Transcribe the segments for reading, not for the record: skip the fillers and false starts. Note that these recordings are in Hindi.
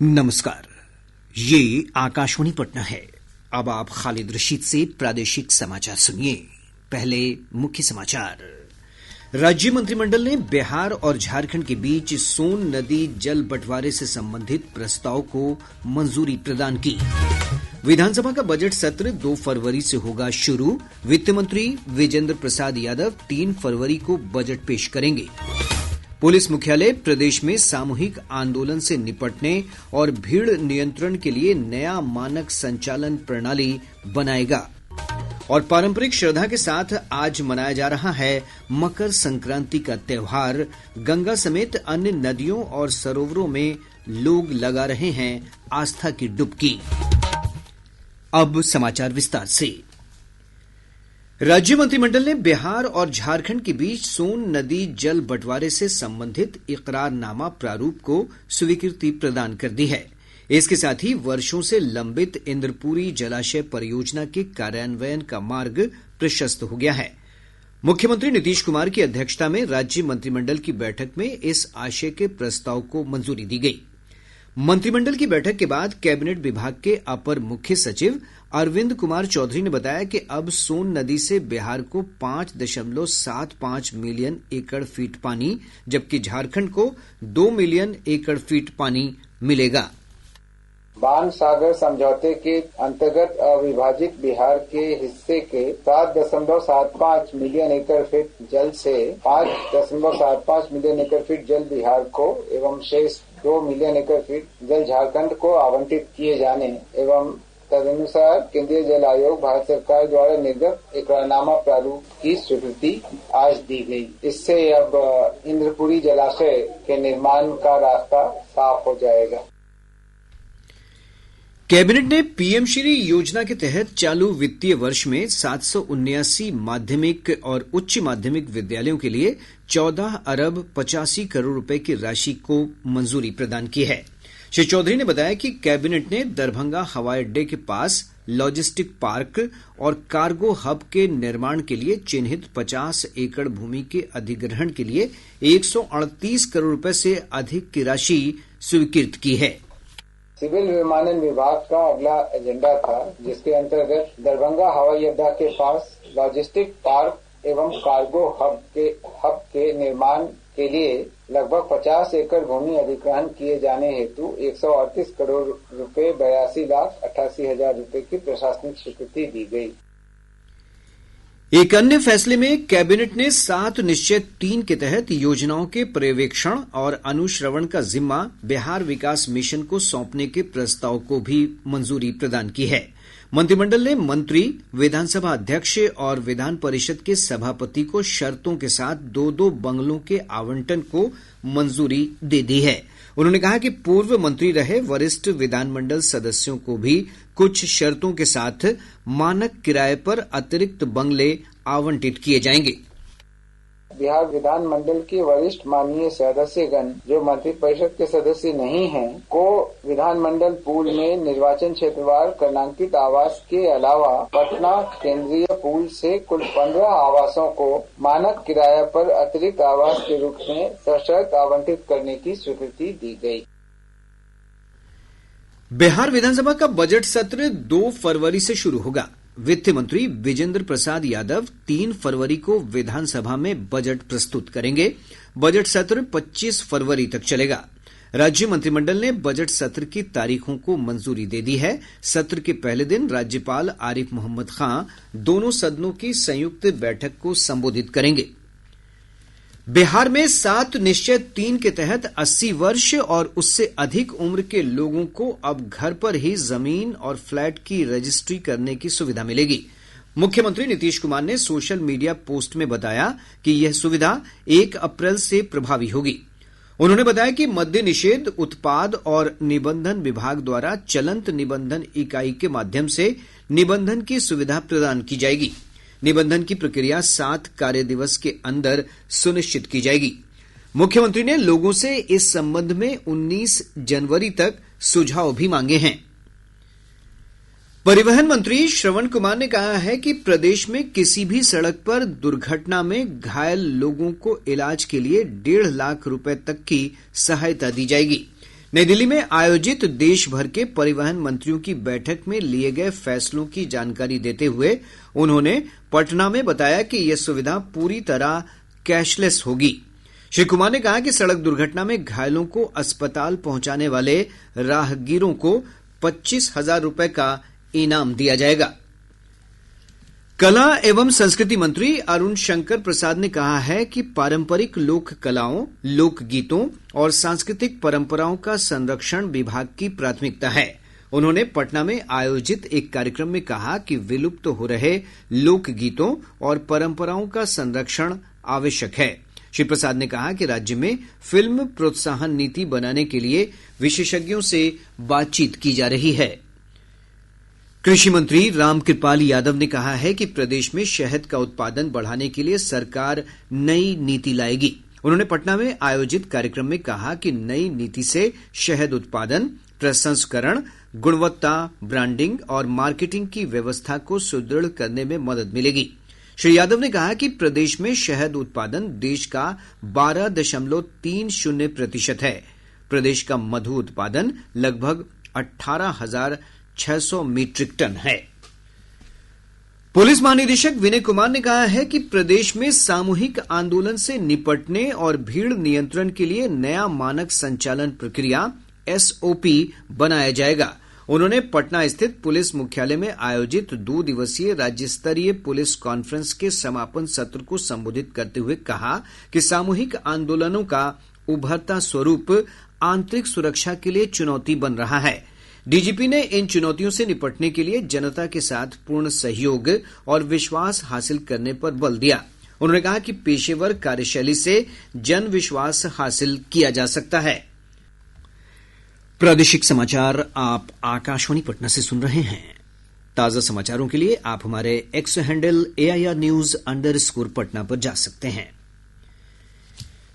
नमस्कार। ये आकाशवाणी पटना है। अब आप खालिद रशीद से प्रादेशिक समाचार सुनिए। पहले मुख्य समाचार। राज्य मंत्रिमंडल ने बिहार और झारखंड के बीच सोन नदी जल बंटवारे से संबंधित प्रस्ताव को मंजूरी प्रदान की। विधानसभा का बजट सत्र 2 फरवरी से होगा शुरू। वित्त मंत्री विजेंद्र प्रसाद यादव 3 फरवरी को बजट पेश करेंगे। पुलिस मुख्यालय प्रदेश में सामूहिक आंदोलन से निपटने और भीड़ नियंत्रण के लिए नया मानक संचालन प्रणाली बनाएगा। और पारंपरिक श्रद्धा के साथ आज मनाया जा रहा है मकर संक्रांति का त्योहार। गंगा समेत अन्य नदियों और सरोवरों में लोग लगा रहे हैं आस्था की डुबकी। अब समाचार विस्तार से। राज्य मंत्रिमंडल ने बिहार और झारखंड के बीच सोन नदी जल बंटवारे से संबंधित इकरारनामा प्रारूप को स्वीकृति प्रदान कर दी है। इसके साथ ही वर्षों से लंबित इंद्रपुरी जलाशय परियोजना के कार्यान्वयन का मार्ग प्रशस्त हो गया है। मुख्यमंत्री नीतीश कुमार की अध्यक्षता में राज्य मंत्रिमंडल की बैठक में इस आशय के प्रस्ताव को मंजूरी दी गई। मंत्रिमंडल की बैठक के बाद कैबिनेट विभाग के अपर मुख्य सचिव अरविंद कुमार चौधरी ने बताया कि अब सोन नदी से बिहार को 5.75 मिलियन एकड़ फीट पानी, जबकि झारखंड को 2 मिलियन एकड़ फीट पानी मिलेगा। बाण सागर समझौते के अंतर्गत अविभाजित बिहार के हिस्से के 7.75 मिलियन एकड़ फीट जल से 5.75 मिलियन एकड़ फीट जल बिहार को एवं शेष 2 मिलियन एकड़ फीट जल झारखंड को आवंटित किए जाने एवं तदनुसार केंद्रीय जल आयोग भारत सरकार द्वारा निर्गत इकरारनामा प्रारूप की स्वीकृति आज दी गई। इससे अब इंद्रपुरी जलाशय के निर्माण का रास्ता साफ हो जाएगा। कैबिनेट ने पीएम श्री योजना के तहत चालू वित्तीय वर्ष में 779 माध्यमिक और उच्च माध्यमिक विद्यालयों के लिए 14 अरब 85 करोड़ रुपए की राशि को मंजूरी प्रदान की है। श्री चौधरी ने बताया कि कैबिनेट ने दरभंगा हवाई अड्डे के पास लॉजिस्टिक पार्क और कार्गो हब के निर्माण के लिए चिन्हित 50 एकड़ भूमि के अधिग्रहण के लिए 138 करोड़ रुपए से अधिक की राशि स्वीकृत की है। सिविल विमानन विभाग का अगला एजेंडा था, जिसके अंतर्गत दरभंगा हवाई अड्डा के पास लॉजिस्टिक पार्क एवं कार्गो हब के निर्माण के लिए लगभग 50 एकड़ भूमि अधिग्रहण किए जाने हेतु 138 करोड़ रुपए 82,88,000 रुपए की प्रशासनिक स्वीकृति दी गई। एक अन्य फैसले में कैबिनेट ने 7 निश्चय 3 के तहत योजनाओं के पर्यवेक्षण और अनुश्रवण का जिम्मा बिहार विकास मिशन को सौंपने के प्रस्ताव को भी मंजूरी प्रदान की है। मंत्रिमंडल ने मंत्री, विधानसभा अध्यक्ष और विधान परिषद के सभापति को शर्तों के साथ 2-2 बंगलों के आवंटन को मंजूरी दे दी है। उन्होंने कहा कि पूर्व मंत्री रहे वरिष्ठ विधानमंडल सदस्यों को भी कुछ शर्तों के साथ मानक किराए पर अतिरिक्त बंगले आवंटित किए जाएंगे। बिहार विधानमंडल के वरिष्ठ माननीय सदस्यगण जो मंत्रिपरिषद के सदस्य नहीं हैं, को विधानमंडल पूल में निर्वाचन क्षेत्रवार कर्णांकित आवास के अलावा पटना केंद्रीय पूल से कुल 15 आवासों को मानक किराया पर अतिरिक्त आवास के रूप में सशर्त आवंटित करने की स्वीकृति दी गई। बिहार विधानसभा का बजट सत्र 2 फरवरी से शुरू होगा। वित्त मंत्री विजेंद्र प्रसाद यादव 3 फरवरी को विधानसभा में बजट प्रस्तुत करेंगे। बजट सत्र 25 फरवरी तक चलेगा। राज्य मंत्रिमंडल ने बजट सत्र की तारीखों को मंजूरी दे दी है। सत्र के पहले दिन राज्यपाल आरिफ मोहम्मद खां दोनों सदनों की संयुक्त बैठक को संबोधित करेंगे। बिहार में 7 निश्चय 3 के तहत 80 वर्ष और उससे अधिक उम्र के लोगों को अब घर पर ही जमीन और फ्लैट की रजिस्ट्री करने की सुविधा मिलेगी। मुख्यमंत्री नीतीश कुमार ने सोशल मीडिया पोस्ट में बताया कि यह सुविधा 1 अप्रैल से प्रभावी होगी। उन्होंने बताया कि मद्य निषेध उत्पाद और निबंधन विभाग द्वारा चलंत निबंधन इकाई के माध्यम से निबंधन की सुविधा प्रदान की जाएगी। निबंधन की प्रक्रिया 7 कार्य दिवस के अंदर सुनिश्चित की जाएगी। मुख्यमंत्री ने लोगों से इस संबंध में 19 जनवरी तक सुझाव भी मांगे हैं। परिवहन मंत्री श्रवण कुमार ने कहा है कि प्रदेश में किसी भी सड़क पर दुर्घटना में घायल लोगों को इलाज के लिए 1.5 लाख रुपए तक की सहायता दी जाएगी। नई दिल्ली में आयोजित देश भर के परिवहन मंत्रियों की बैठक में लिए गए फैसलों की जानकारी देते हुए उन्होंने पटना में बताया कि यह सुविधा पूरी तरह कैशलेस होगी। श्री कुमार ने कहा कि सड़क दुर्घटना में घायलों को अस्पताल पहुंचाने वाले राहगीरों को 25,000 रुपए का इनाम दिया जाएगा। कला एवं संस्कृति मंत्री अरुण शंकर प्रसाद ने कहा है कि पारंपरिक लोक कलाओं, लोक गीतों और सांस्कृतिक परंपराओं का संरक्षण विभाग की प्राथमिकता है। उन्होंने पटना में आयोजित एक कार्यक्रम में कहा कि विलुप्त हो रहे लोक गीतों और परंपराओं का संरक्षण आवश्यक है। श्री प्रसाद ने कहा कि राज्य में फिल्म प्रोत्साहन नीति बनाने के लिए विशेषज्ञों से बातचीत की जा रही है। कृषि मंत्री रामकृपाल यादव ने कहा है कि प्रदेश में शहद का उत्पादन बढ़ाने के लिए सरकार नई नीति लाएगी। उन्होंने पटना में आयोजित कार्यक्रम में कहा कि नई नीति से शहद उत्पादन, प्रसंस्करण, गुणवत्ता, ब्रांडिंग और मार्केटिंग की व्यवस्था को सुदृढ़ करने में मदद मिलेगी। श्री यादव ने कहा कि प्रदेश में शहद उत्पादन देश का 12.30% है। प्रदेश का मधु उत्पादन लगभग 18,600 मीट्रिक टन है। पुलिस महानिदेशक विनय कुमार ने कहा है कि प्रदेश में सामूहिक आंदोलन से निपटने और भीड़ नियंत्रण के लिए नया मानक संचालन प्रक्रिया SOP बनाया जाएगा। उन्होंने पटना स्थित पुलिस मुख्यालय में आयोजित 2 दिवसीय राज्य स्तरीय पुलिस कॉन्फ्रेंस के समापन सत्र को संबोधित करते हुए कहा कि सामूहिक आंदोलनों का उभरता स्वरूप आंतरिक सुरक्षा के लिए चुनौती बन रहा है। डीजीपी ने इन चुनौतियों से निपटने के लिए जनता के साथ पूर्ण सहयोग और विश्वास हासिल करने पर बल दिया। उन्होंने कहा कि पेशेवर कार्यशैली से जन विश्वास हासिल किया जा सकता है। प्रादेशिक समाचार आप आकाशवाणी पटना से सुन रहे हैं। ताजा समाचारों के लिए आप हमारे एक्स हैंडल AIR_News पटना पर जा सकते हैं।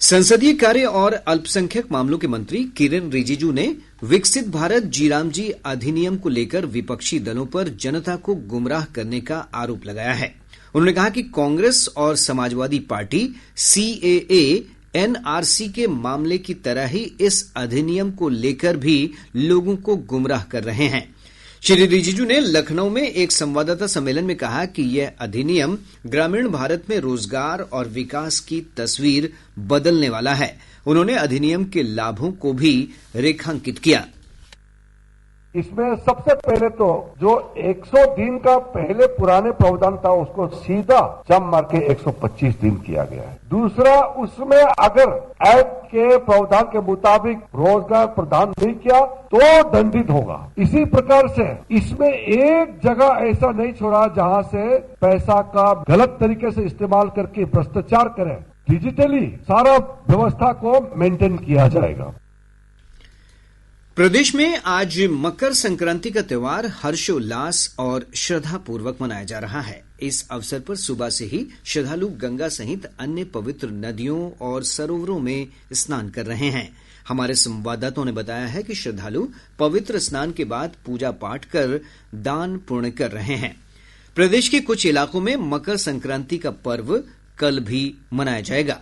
संसदीय कार्य और अल्पसंख्यक मामलों के मंत्री किरेन रिजिजू ने विकसित भारत जीरामजी अधिनियम को लेकर विपक्षी दलों पर जनता को गुमराह करने का आरोप लगाया है। उन्होंने कहा कि कांग्रेस और समाजवादी पार्टी CAA NRC के मामले की तरह ही इस अधिनियम को लेकर भी लोगों को गुमराह कर रहे हैं। श्री रिजिजू ने लखनऊ में एक संवाददाता सम्मेलन में कहा कि यह अधिनियम ग्रामीण भारत में रोजगार और विकास की तस्वीर बदलने वाला है। उन्होंने अधिनियम के लाभों को भी रेखांकित किया। इसमें सबसे पहले तो जो 100 दिन का पहले पुराने प्रावधान था उसको सीधा जम मार के 125 दिन किया गया है। दूसरा, उसमें अगर एक्ट के प्रावधान के मुताबिक रोजगार प्रदान नहीं किया तो दंडित होगा। इसी प्रकार से इसमें एक जगह ऐसा नहीं छोड़ा जहां से पैसा का गलत तरीके से इस्तेमाल करके भ्रष्टाचार करें। डिजिटली सारा व्यवस्था को मेंटेन किया जाएगा। प्रदेश में आज मकर संक्रांति का त्यौहार हर्षोल्लास और श्रद्धापूर्वक मनाया जा रहा है। इस अवसर पर सुबह से ही श्रद्धालु गंगा सहित अन्य पवित्र नदियों और सरोवरों में स्नान कर रहे हैं। हमारे संवाददाताओं ने बताया है कि श्रद्धालु पवित्र स्नान के बाद पूजा पाठ कर दान पुण्य कर रहे हैं। प्रदेश के कुछ इलाकों में मकर संक्रांति का पर्व कल भी मनाया जाएगा।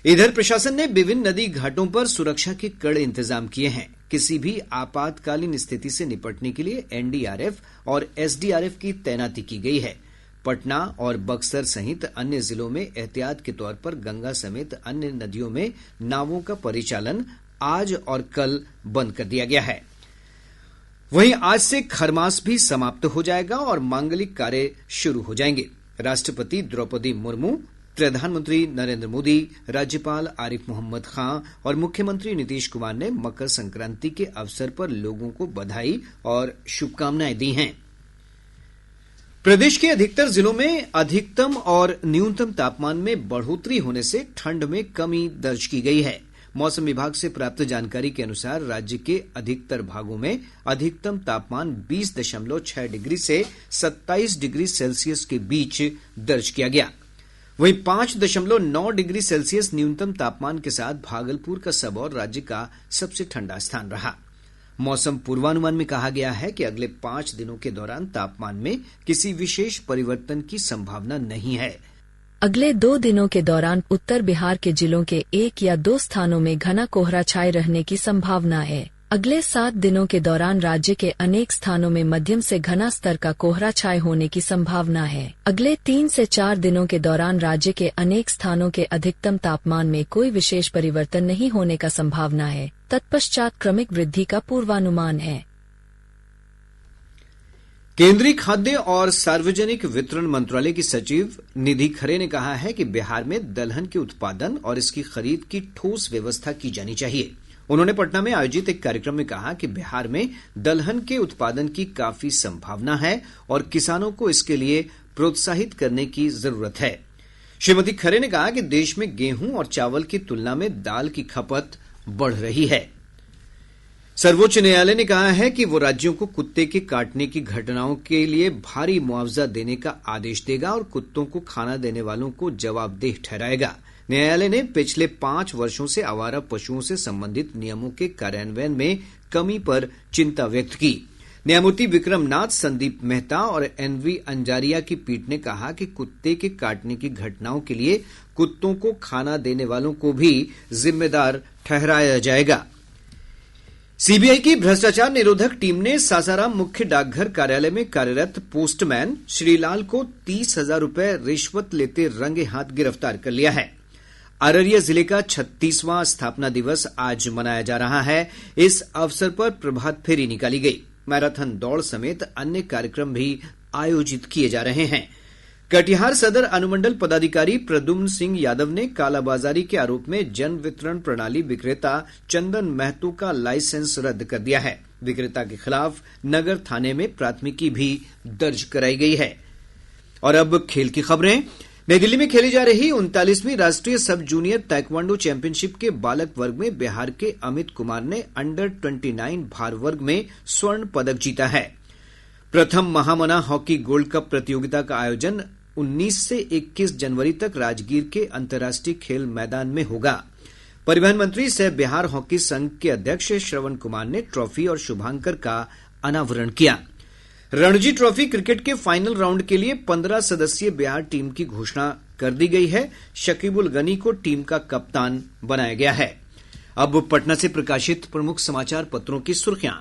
इधर प्रशासन ने विभिन्न नदी घाटों पर सुरक्षा के कड़े इंतजाम किए हैं। किसी भी आपातकालीन स्थिति से निपटने के लिए NDRF और SDRF की तैनाती की गई है। पटना और बक्सर सहित अन्य जिलों में एहतियात के तौर पर गंगा समेत अन्य नदियों में नावों का परिचालन आज और कल बंद कर दिया गया है। वहीं आज से खरमास भी समाप्त हो जाएगा और मांगलिक कार्य शुरू हो जाएंगे। राष्ट्रपति द्रौपदी मुर्मू, प्रधानमंत्री नरेंद्र मोदी, राज्यपाल आरिफ मोहम्मद खां और मुख्यमंत्री नीतीश कुमार ने मकर संक्रांति के अवसर पर लोगों को बधाई और शुभकामनाएं दी हैं। प्रदेश के अधिकतर जिलों में अधिकतम और न्यूनतम तापमान में बढ़ोतरी होने से ठंड में कमी दर्ज की गई है। मौसम विभाग से प्राप्त जानकारी के अनुसार राज्य के अधिकतर भागों में अधिकतम तापमान 20.6 डिग्री से 27 डिग्री सेल्सियस के बीच दर्ज किया गया। वहीं 5.9 डिग्री सेल्सियस न्यूनतम तापमान के साथ भागलपुर का सबौर राज्य का सबसे ठंडा स्थान रहा। मौसम पूर्वानुमान में कहा गया है कि अगले 5 दिनों के दौरान तापमान में किसी विशेष परिवर्तन की संभावना नहीं है। अगले 2 दिनों के दौरान उत्तर बिहार के जिलों के 1 या 2 स्थानों में घना कोहरा छाए रहने की संभावना है। अगले 7 दिनों के दौरान राज्य के अनेक स्थानों में मध्यम से घना स्तर का कोहरा छाए होने की संभावना है। अगले 3 से 4 दिनों के दौरान राज्य के अनेक स्थानों के अधिकतम तापमान में कोई विशेष परिवर्तन नहीं होने का संभावना है। तत्पश्चात क्रमिक वृद्धि का पूर्वानुमान है। केंद्रीय खाद्य और सार्वजनिक वितरण मंत्रालय की सचिव निधि खरे ने कहा है कि बिहार में दलहन के उत्पादन और इसकी खरीद की ठोस व्यवस्था की जानी चाहिए। उन्होंने पटना में आयोजित एक कार्यक्रम में कहा कि बिहार में दलहन के उत्पादन की काफी संभावना है और किसानों को इसके लिए प्रोत्साहित करने की जरूरत है। श्रीमती खरे ने कहा कि देश में गेहूं और चावल की तुलना में दाल की खपत बढ़ रही है। सर्वोच्च न्यायालय ने कहा है कि वो राज्यों को कुत्ते के काटने की घटनाओं के लिए भारी मुआवजा देने का आदेश देगा और कुत्तों को खाना देने वालों को जवाबदेह ठहराएगा। न्यायालय ने पिछले 5 वर्षों से आवारा पशुओं से संबंधित नियमों के कार्यान्वयन में कमी पर चिंता व्यक्त की। न्यायमूर्ति विक्रम नाथ, संदीप मेहता और एनवी अंजारिया की पीठ ने कहा कि कुत्ते के काटने की घटनाओं के लिए कुत्तों को खाना देने वालों को भी जिम्मेदार ठहराया जाएगा। सीबीआई की भ्रष्टाचार निरोधक टीम ने सासाराम मुख्य डाकघर कार्यालय में कार्यरत पोस्टमैन श्रीलाल को 30,000 रुपए रिश्वत लेते रंगे हाथ गिरफ्तार कर लिया है। अररिया जिले का 36वां स्थापना दिवस आज मनाया जा रहा है। इस अवसर पर प्रभात फेरी निकाली गई। मैराथन दौड़ समेत अन्य कार्यक्रम भी आयोजित किए जा रहे हैं। कटिहार सदर अनुमंडल पदाधिकारी प्रद्युम्न सिंह यादव ने कालाबाजारी के आरोप में जन वितरण प्रणाली विक्रेता चंदन महतो का लाइसेंस रद्द कर दिया है। विक्रेता के खिलाफ नगर थाने में प्राथमिकी भी दर्ज कराई गई है। और अब खेल की खबरें। नई दिल्ली में खेली जा रही 39वीं राष्ट्रीय सब जूनियर ताइक्वांडो चैंपियनशिप के बालक वर्ग में बिहार के अमित कुमार ने अंडर 29 भार वर्ग में स्वर्ण पदक जीता है। प्रथम महामना हॉकी गोल्ड कप प्रतियोगिता का आयोजन 19 से 21 जनवरी तक राजगीर के अंतर्राष्ट्रीय खेल मैदान में होगा। परिवहन मंत्री सह बिहार हॉकी संघ के अध्यक्ष श्रवण कुमार ने ट्रॉफी और शुभांकर का अनावरण किया। रणजी ट्रॉफी क्रिकेट के फाइनल राउंड के लिए 15 सदस्यीय बिहार टीम की घोषणा कर दी गई है। शकीबुल गनी को टीम का कप्तान बनाया गया है। अब पटना से प्रकाशित प्रमुख समाचार पत्रों की सुर्खियां।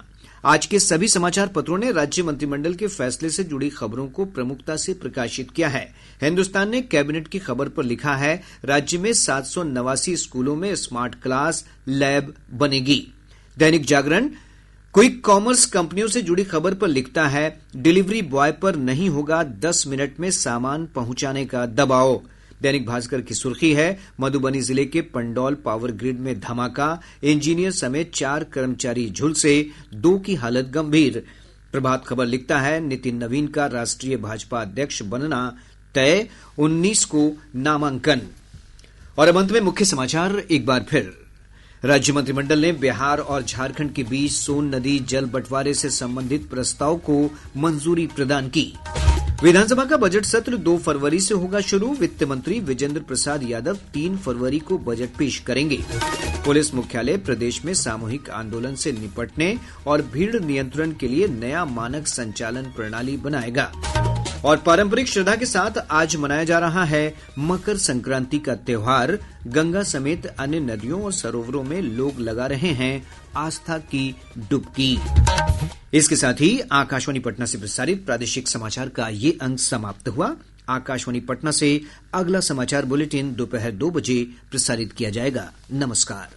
आज के सभी समाचार पत्रों ने राज्य मंत्रिमंडल के फैसले से जुड़ी खबरों को प्रमुखता से प्रकाशित किया है। हिन्दुस्तान ने कैबिनेट की खबर पर लिखा है, राज्य में 789 स्कूलों में स्मार्ट क्लास लैब बनेगी। दैनिक जागरण क्विक कॉमर्स कंपनियों से जुड़ी खबर पर लिखता है, डिलीवरी बॉय पर नहीं होगा 10 मिनट में सामान पहुंचाने का दबाव। दैनिक भास्कर की सुर्खी है, मधुबनी जिले के पंडौल पावर ग्रिड में धमाका, इंजीनियर समेत 4 कर्मचारी झुलसे, 2 की हालत गंभीर। प्रभात खबर लिखता है, नितिन नवीन का राष्ट्रीय भाजपा अध्यक्ष बनना तय, 19 को नामांकन। और अब अंत में मुख्य समाचार एक बार फिर। राज्य मंत्रिमंडल ने बिहार और झारखंड के बीच सोन नदी जल बंटवारे से संबंधित प्रस्ताव को मंजूरी प्रदान की। विधानसभा का बजट सत्र 2 फरवरी से होगा शुरू। वित्त मंत्री विजेंद्र प्रसाद यादव 3 फरवरी को बजट पेश करेंगे। पुलिस मुख्यालय प्रदेश में सामूहिक आंदोलन से निपटने और भीड़ नियंत्रण के लिए नया मानक संचालन प्रणाली बनाएगा। और पारंपरिक श्रद्धा के साथ आज मनाया जा रहा है मकर संक्रांति का त्योहार। गंगा समेत अन्य नदियों और सरोवरों में लोग लगा रहे हैं आस्था की डुबकी। इसके साथ ही आकाशवाणी पटना से प्रसारित प्रादेशिक समाचार का ये अंक समाप्त हुआ। आकाशवाणी पटना से अगला समाचार बुलेटिन दोपहर 2 बजे प्रसारित किया जाएगा। नमस्कार।